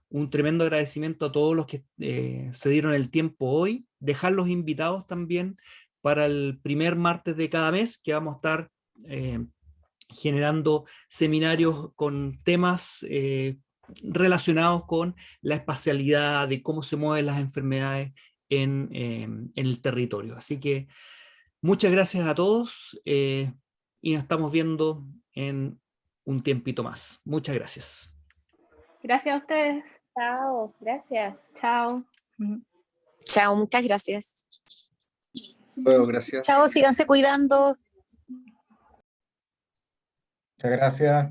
un tremendo agradecimiento a todos los que se dieron el tiempo hoy, dejar los invitados también para el primer martes de cada mes, que vamos a estar generando seminarios con temas relacionados con la espacialidad, de cómo se mueven las enfermedades en el territorio. Así que muchas gracias a todos y nos estamos viendo en un tiempito más. Muchas gracias. Gracias a ustedes. Chao, gracias. Chao. Chao, muchas gracias. Bueno, gracias. Chao, síganse cuidando. Muchas gracias.